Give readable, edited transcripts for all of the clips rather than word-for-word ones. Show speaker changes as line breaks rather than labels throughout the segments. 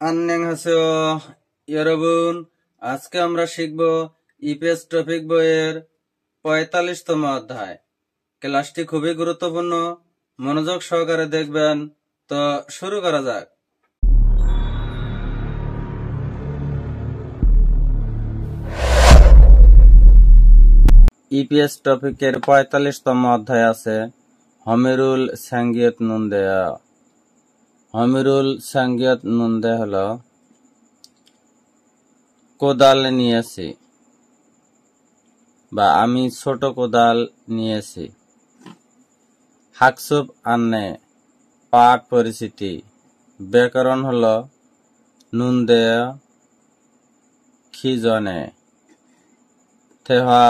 안녕하세요, 여러분. আজকে আমরা শিখব ইপিএস টপিক বইয়ের ৪৫তম অধ্যায়। ক্লাসটি খুবই গুরুত্বপূর্ণ, মনোযোগ সহকারে দেখবেন। তো শুরু করা যাক। ইপিএস টপিকের ৪৫তম অধ্যায় আছে হমিরুল সাঙ্গিয়ত নুনদেয়া। হমিরুল সাঙ্গিয়ত নুনদে হলো কোদাল নিয়েছি বা আমি ছোট কোদাল নিয়েছি। হাকসুব আন্নে পাঠ পরিচিতি। ব্যাকরণ হলো নুনদেয়া খিজনে। থেহা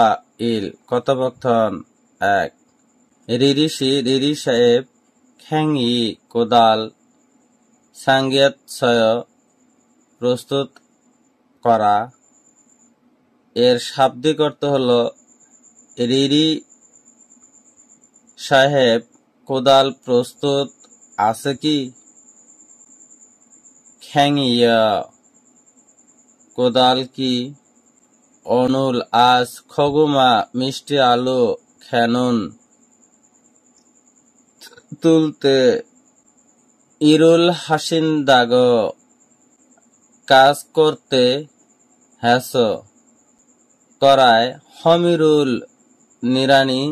ইল কথোপকথন ১। রিরি সাহেব খ্যাংই কোদাল সাঙ্গিয়াত ছয় প্রস্তুত করা। এর শাব্দিক অর্থ হলো রিরি সাহেব কোদাল প্রস্তুত আছে কি? খ্যাংইয়া কোদাল কি? অনুল আজ খগুমা মিষ্টি আলু খেনুন তুলতে। ইরুল হাসিন দাগ কাজ করতে হ্যাস করায়। হমিরুল নিরানি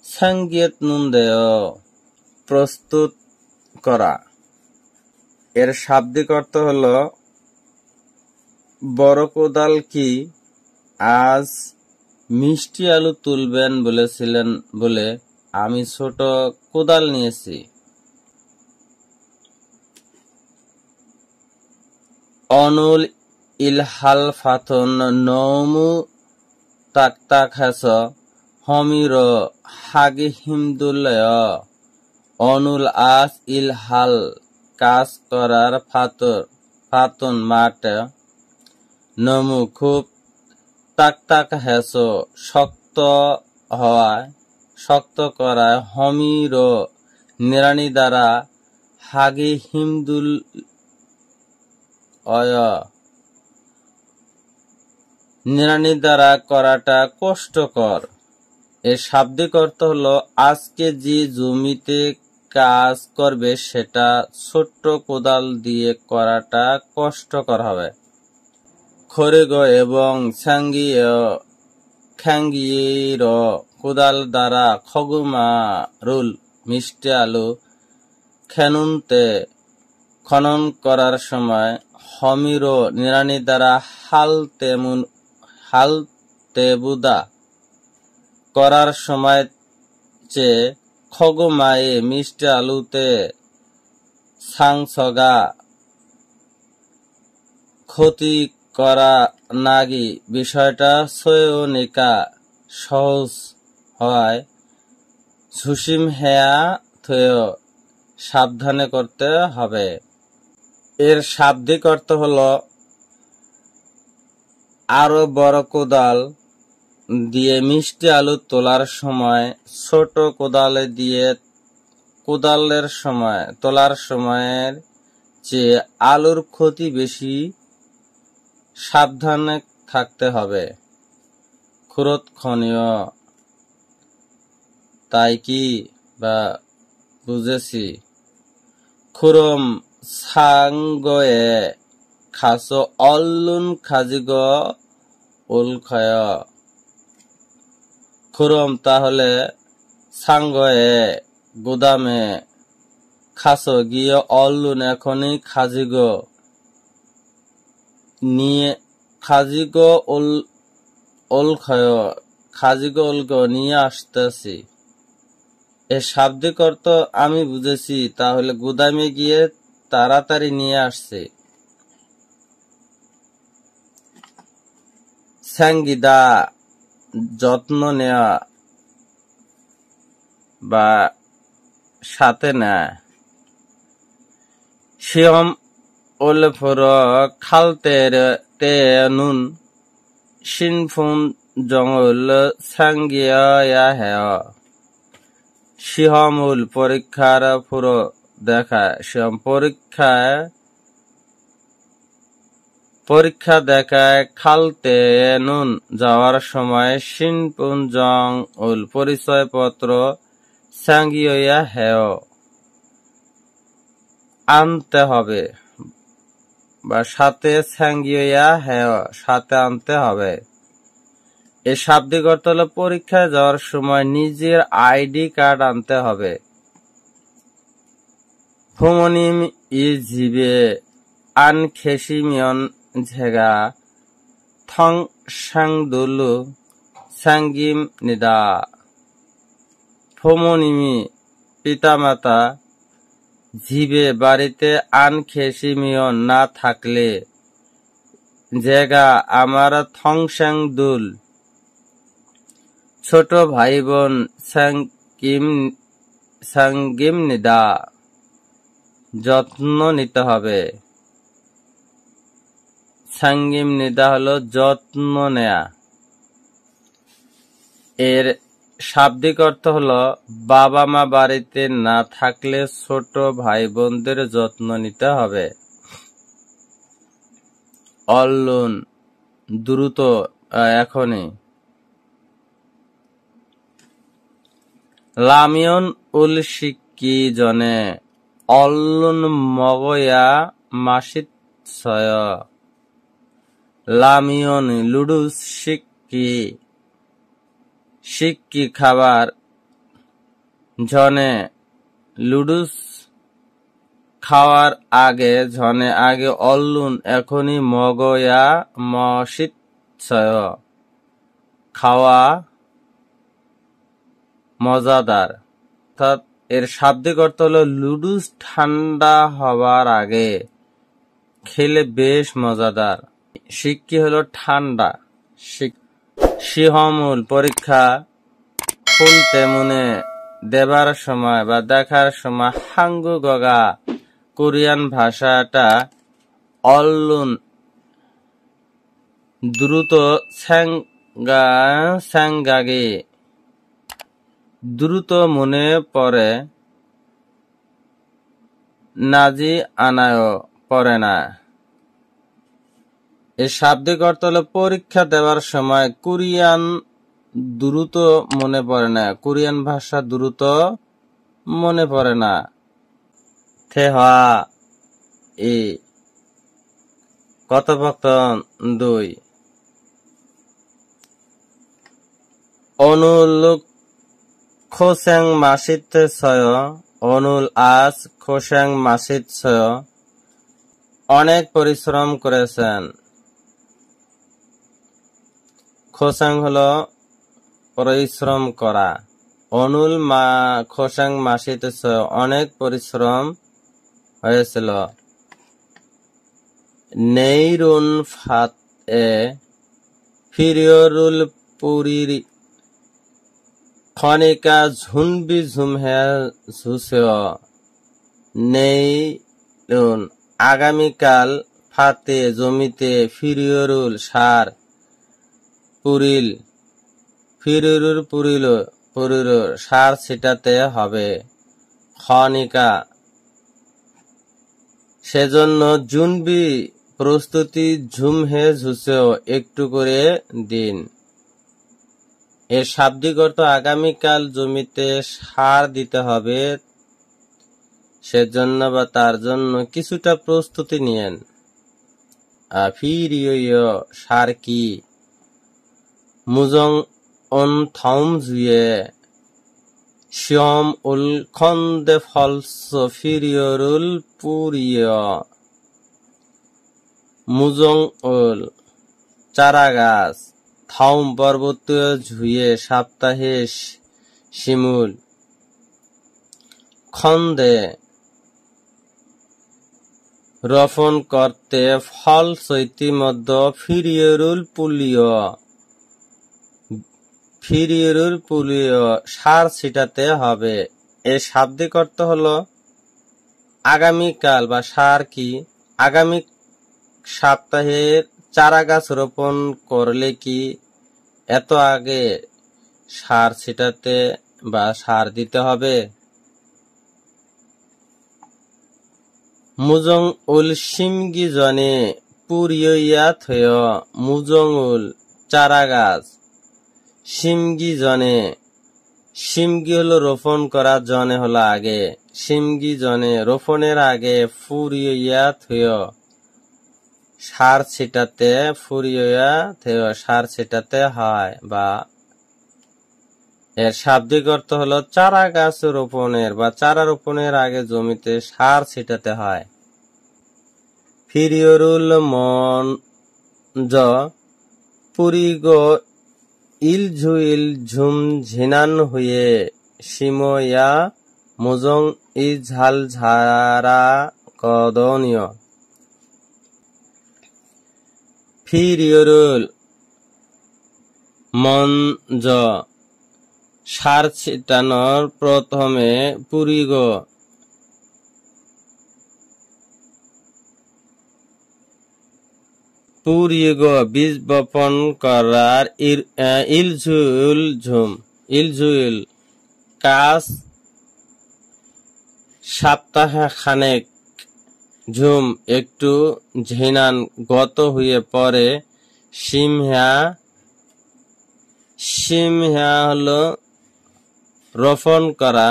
সাঙ্গিয়ত নুনদেয় প্রস্তুত করা। এর শাব্দিক অর্থ হলো বড় কোদাল কি আজ মিষ্টি আলু তুলবেন বলেছিলেন বলে আমি ছোট কোদাল নিয়েছি। অনুল ইলহাল ফাথন নৌমু তাক হাস হমির হাগি হিমদুল্লয়। অনুল আস ইলহাল কাজ করার ফাতন মাঠ। নমু খুব তাক হেস শক্ত হওয়ায় শক্ত করায়। হমির নিরানি দ্বারা হাগি হিমদুল নিরানি দ্বারা করাটা কষ্টকর। এর শাব্দিক অর্থ হলো আজকে যে জমিতে কাজ করবে সেটা ছোট্ট কোদাল দিয়ে করাটা কষ্টকর হবে। খরিগ এবং খ্যাঙ্গির কোদাল দ্বারা খগুমা রুল মিষ্টি আলু খেনুনতে খনন করার সময়। হমির নিরানি দ্বারা হালতেবুদা করার সময় চেয়ে খগুমায়ে মিষ্টি আলুতে সাংসগা ক্ষতি করা নাগি বিষয়টা সয়নিকা সহজ হওয়ায় ঝুসিম হেয়া থয় সাবধানে করতে হবে। এর শাব্দিক অর্থ হলো আরো বড় কোদাল দিয়ে মিষ্টি আলু তোলার সময় ছোট তোলার সময়ের চেয়ে আলুর ক্ষতি বেশি, সাবধানে থাকতে হবে। ক্ষুরৎক্ষণীয় তাই কি বা বুঝেছি। খুরম সাঙ্গয়ে খাস অল্লুন খাজিগ উলখয়। খুরম তাহলে সাঙ্গয়ে গুদামে খাস গিয়ে অল্লুন এখনই খাজিগ নিয়ে খাজিগ উলখয় খাজিগ উলখ নিয়ে আসতেছি। এর শাব্দিক অর্থ আমি বুঝেছি তাহলে গুদামে গিয়ে তাড়াতাড়ি নিয়ে আসছে। সাঙ্গিদা যত্ন নেওয়া বা সাথে নেয়। শিয়ম ওলফর খালতের তে নুন সিনফুন জঙ্গল সাঙ্গিয়া হ্যাঁ। শিহমুল পরীক্ষার পুরো দেখা। শিহম পরীক্ষায় পরীক্ষা দেখায় খালতে নুন যাওয়ার সময় সিনপুন জং উল পরিচয়পত্র সাঙ্গিয়া হেও আনতে হবে বা সাথে সাঙ্গিয়া হেও সাথে আনতে হবে। এই শাব্দিক অর্থ হলো পরীক্ষায় যাওয়ার সময় নিজের আইডি কার্ড আনতে হবে। ফুমনিম ই জিবে আন খেসিমিয়ন ঝেগা থং সাংদুলু সাঙ্গিম নিদা। ফুমনিমি পিতামাতা জিবে বাড়িতে আন খেসিমিয়ন না থাকলে জেগা আমার থংসাংদুল ছোট ভাই বোন সাঙ্গিম নিদা যত্ন নিতে হবে। সাঙ্গিম নিদা হলো যত্ন নেয়া। এর শাব্দিক অর্থ হলো বাবা মা বাড়িতে না থাকলে ছোট ভাই বোনদের যত্ন নিতে হবে। অলুন দ্রুত এখনই। লামিয়ন উল শিক্কি জনে অলুন মগয়া মাসিত ছয়। লামিয়ন লুডুস শিক্কি খাবার জনে লুডুস খাওয়ার আগে জনে আগে অলুন এখনই মগয়া মসিত ছয় খাওয়া মজাদার। অর্থাৎ এর শাব্দিক অর্থ হলো লুডুস ঠান্ডা হবার আগে খেলে বেশ মজাদার। শিক্কি হলো ঠান্ডা। শিহমুল পরীক্ষা খুলতে মনে দেবার সময় বা দেখার সময় হাঙ্গু গগা কোরিয়ান ভাষাটা অলুন দ্রুত স্যাংগাগে দ্রুত মনে পড়ে নাজি আনায় পড়ে না। এর শাব্দিক অর্থ হলো পরীক্ষা দেওয়ার সময় কোরিয়ান দ্রুত মনে পড়ে না, কোরিয়ান ভাষা দ্রুত মনে পড়ে না। থেহা ই কথোপকথন 2 অনুল খোস্যাং মাসিত ছয় অনুল আজ খোস্যাং মাসিত ছয় অনেক পরিশ্রম করেছেন। খোস্যাং হলো পরিশ্রম করা। অনুল খোস্যাং মাসিত ছয় অনেক পরিশ্রম হয়েছিল। নেইরুন ফাত এ ফিরিয়রুল পুরীর খনিকা ঝুনবি ঝুমহে ঝুসেও। নেইরুন আগামীকাল ফাতে জমিতে ফিরিয়রুল সার পুরিল ফিরিয়রুল পুরিল সার ছিটাতে হবে। খনিকা সেজন্য জুনবি প্রস্তুতি ঝুমহে ঝুসেও একটু করে দিন। এর শাব্দিক অর্থ আগামীকাল জমিতে সার দিতে হবে, সেজন্য বা তার জন্য কিছুটা প্রস্তুতি নিয়েন। ফিরিয় সার কি মুজং অন থম জুয়ে শিয়ম উল খন্দে ফলস ফিরিয়রুল পুরিয়। মুজং উল চারা গাছ, থাউম পর্বতীয় ঝুয়ে সপ্তাহে শিমুল, খন্দে রোপণ করতে ফল ইতিমধ্যে ফিরিয়রুল পুলিয় সার ছিটাতে হবে। এর শাব্দিক অর্থ হলো আগামীকাল বা সার কি আগামী সপ্তাহের চারা গাছ রোপণ করলে কি এত আগে সার ছিটাতে বা সার দিতে হবে। মুজং উল সিমগি জনে পুরিয়া থয় মুজঙুল চারা গাছ সিমগি জনে সিমগি হলো রোপণ করা জনে হলো আগে সিমগি জনে রোপণের আগে ফুরিয়া থয় সার ছিটাতে ফুরিয়া থয় সার ছিটাতে হয় বা এর শাব্দিক অর্থ হলো চারা গাছ রোপণের বা চারা রোপণের আগে জমিতে সার ছিটাতে হয়। ফিরিয়রুল মন পুরিগ ইলঝুইল ঝুম ঝিনান হুয়ে সিময়া মুজং ই ঝাল ঝারা কদনীয়। ফিরিয়রুল মঞ্জ সার ছিটানোর প্রথমে পুরিগ বীজ বপন করার ইলঝুল কাজ সপ্তাহখানেক ঝুম একটু ঝিনান গত হয়ে পরে সিমহা হলো রোপণ করা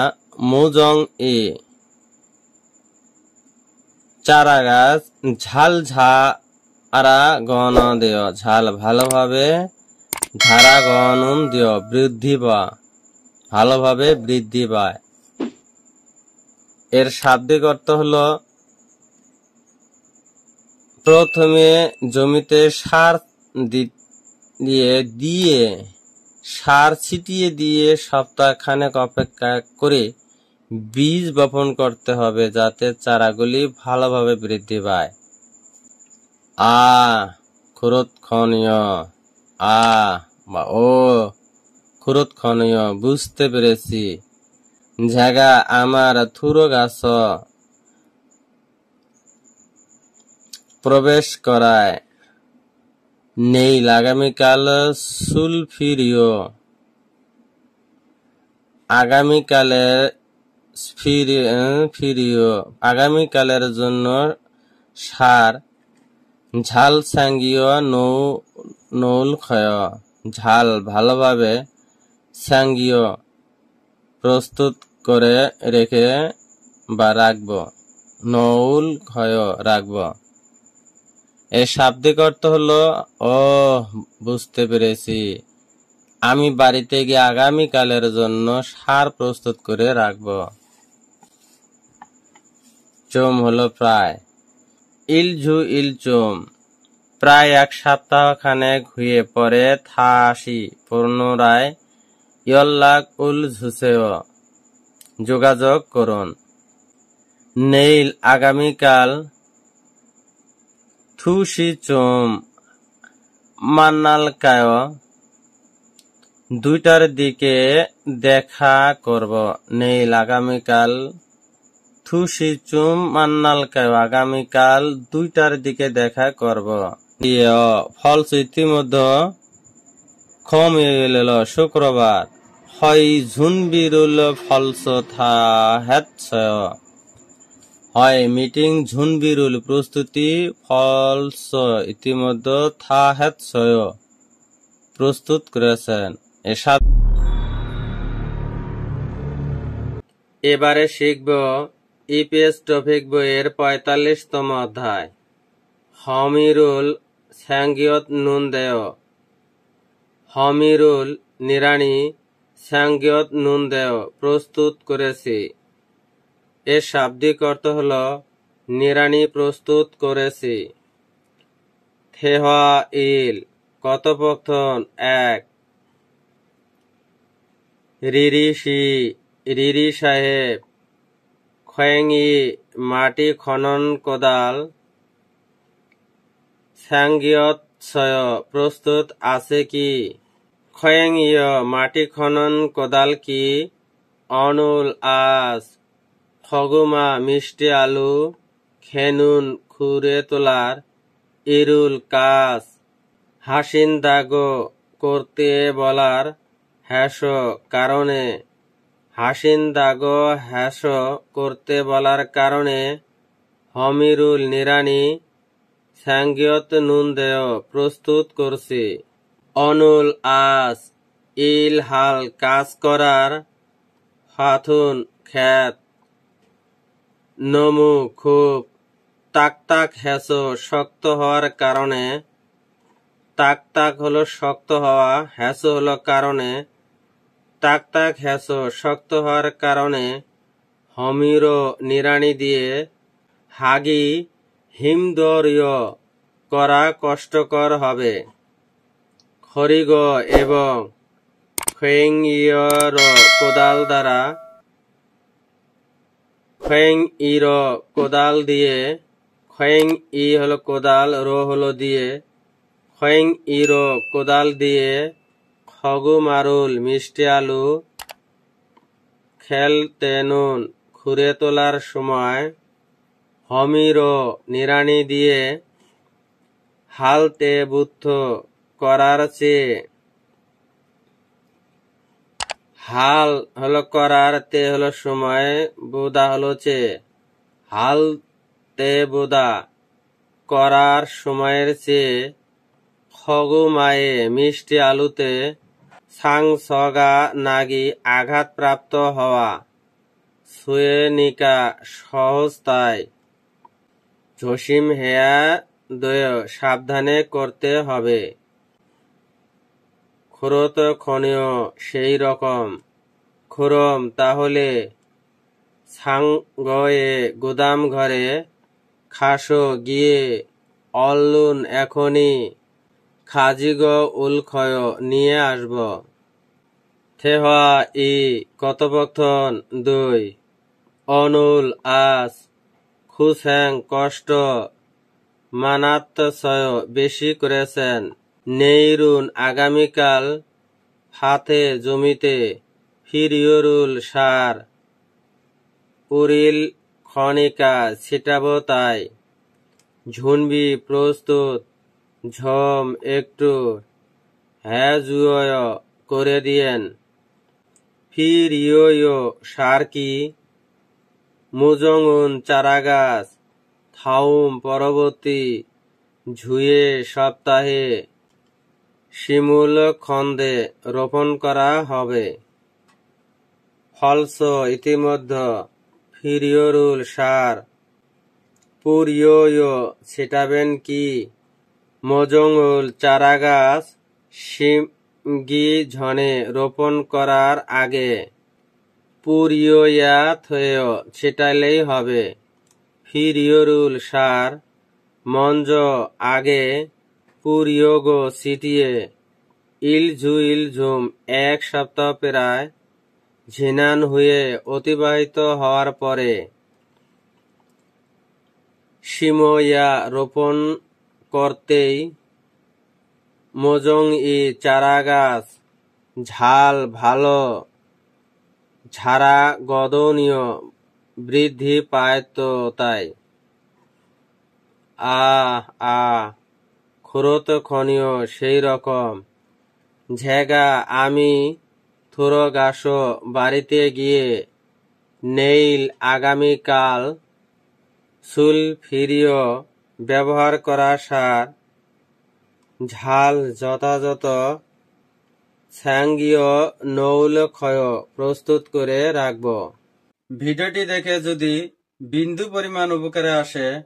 মুজং ই চারা গাছ ঝাল ঝারা গণ দেয় ঝাল ভালোভাবে ঝারা গণ দেয় বৃদ্ধি বা ভালোভাবে বৃদ্ধি পায়। এর শাব্দিক অর্থ হলো প্রথমে জমিতে সার দিয়ে সার ছিটিয়ে দিয়ে সপ্তাহখানেক অপেক্ষা করে বীজ বপন করতে হবে যাতে চারাগুলি ভালোভাবে বৃদ্ধি পায়। খুরুৎক্ষণীয় বা ও খুরুৎক্ষণীয় বুঝতে পেরেছি জায়গা আমার থুরো গাছ প্রবেশ করায় নেইল আগামীকাল সুলফিরিও আগামীকালের জন্য সার ঝাল স্যাঙ্গীয় নৌল ক্ষয় ঝাল ভালোভাবে স্যাঙ্গীয় প্রস্তুত করে রেখে বা রাখব নৌল ক্ষয় রাখব। এর শাব্দিক অর্থ হলো বুঝতে পেরেছি আমি বাড়িতে গিয়ে আগামীকালের জন্য সার প্রস্তুত করে রাখব। চোম হলো প্রায় ইলচুম প্রায় এক সপ্তাহ খানেক হয়ে পরে থাসি পুনরায় ইয়ল্লাক উল ঝুসেও যোগাযোগ করুন। নেইল আগামীকাল থুসি চোম মান্নালকায় 2টার দিকে দেখা করব। নেইল আগামীকাল থুসি চুম মান্নালকায় আগামীকাল 2টার দিকে দেখা করব। ফলস ইতিমধ্যে খমিল শুক্রবার হয় ঝুনবিরুল ফলস হয় মিটিং ঝুনবিরুল প্রস্তুতি ফলস ইতিমধ্যে প্রস্তুত করেছেন। এবারে শিখব ইপিএস টপিক বইয়ের 45তম অধ্যায় হমিরুল স্যাঙ্গিয়ত নুন দেয়। হমিরুল নিরানি স্যাঙ্গিয়ত নুন দেয় প্রস্তুত করেছি। এর শাব্দিক অর্থ হল নিরানি প্রস্তুত করেছি। থেহা ইল কথোপকথন 1 রিরি সাহেব খয়েংই মাটি খনন কোদাল স্যাঙ্গিয়ত প্রস্তুত আছে কি? খয়েংইয় মাটি খনন কোদাল কি? অনুল আজ খগুমা মিষ্টি আলু খেনুন খুরে তোলার ইরুল কাজ হাসিন দাগো করতে বলার হ্যাস কারণে হাসিন দাগো হ্যাস করতে বলার কারণে হমিরুল নিরানি স্যাঙ্গিয়ত নুন দেয় প্রস্তুত করছি। অনুল আস ইল হাল কাজ করার, হাথুন খ্যাত, নমু খুব, তাক তাক হেসো শক্ত হওয়ার কারণে, তাক তাক হলো শক্ত হওয়া, হেসো হলো কারণে, তাক তাক হেসো শক্ত হওয়ার কারণে, হমির নিড়ানি দিয়ে, হাগি হিমদরীয় করা কষ্টকর হবে। খরিগ এবং খৈং-ইর কোদাল দ্বারা, খৈং-ইর কোদাল দিয়ে, খৈং-ই হলো কোদাল, রো হলো দিয়ে, খৈং-ইর কোদাল দিয়ে, খগুমারুল মিষ্টি আলু, খেলতে নুন খুঁড়ে তোলার সময়, হমির নিড়ানি দিয়ে, হালতে বুদ্ধ করার চেয়ে, হাল হলো করার, তে হলো সময়, বুদা হলো চেয়ে, হাল তে বুদা করার সময়ের চেয়ে, খগুমায়ে মিষ্টি আলুতে, সাংসগা নাগি আঘাতপ্রাপ্ত হওয়া, সুয়েনিকা সহজতায়, ঝসিম হেয়া দয় সাবধানে করতে হবে। খুরত খনীয় সেই রকম, খুরম তাহলে, সাংগয়ে গুদাম ঘরে, খাসো গিয়ে, অলুন এখনি, খাজিগ উলক্ষয় নিয়ে আসব। থেহা ই কথোপকথন 2, অনুল আস খুশহ্যাং কষ্ট, মানাত্মসয় বেশি করেছেন, নেইরুন আগামীকাল, হাতে জমিতে, ফিরিয়রুল সার, পুরিল খনিকা ছিটাব তাই, ঝুনবি প্রস্তুত, ঝম একটু, হ্যাজুয় করে দিয়েন, ফিরিয় সার কি, মুজঙুন চারাগাছ, থাউম পরবর্তী, ঝুয়ে সপ্তাহে, শিমুল খন্দে রোপণ করা হবে। ফলস ইতিমধ্যে, ফিরিয়রুল সার, পুরিয় ছিটাবেন কি, মজঙুল চারাগাছ, শিমগি ঝনে রোপণ করার আগে, পুরিয়া থয়ে ছিটালেই হবে। ফিরিয়রুল সার, মঞ্জ আগে, পুরিয়োগো ছিটিয়ে, ইলঝুম এক সপ্তাহ প্রায়, ঝিনান হয়ে অতিবাহিত হওয়ার পরে, শিময়া রোপণ করতেই, মজং-ই চারাগাছ, ঝাল ভালো, ঝাড়া গদনীয় বৃদ্ধি পায় তো তাই। খুরত খনীয় সেই রকম, ঝেগা আমি থুরগাসো বাড়িতে গিয়ে, নেইল আগামীকাল, সুল ফিরিয় ব্যবহার করা সার, ঝাল যথাযথ, স্যাঙ্গীয় নৌল ক্ষয় প্রস্তুত করে রাখব। ভিডিওটি দেখে যদি বিন্দু পরিমাণ উপকারে আসে,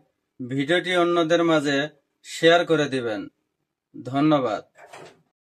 ভিডিওটি অন্যদের মাঝে শেয়ার করে দিবেন। ধন্যবাদ।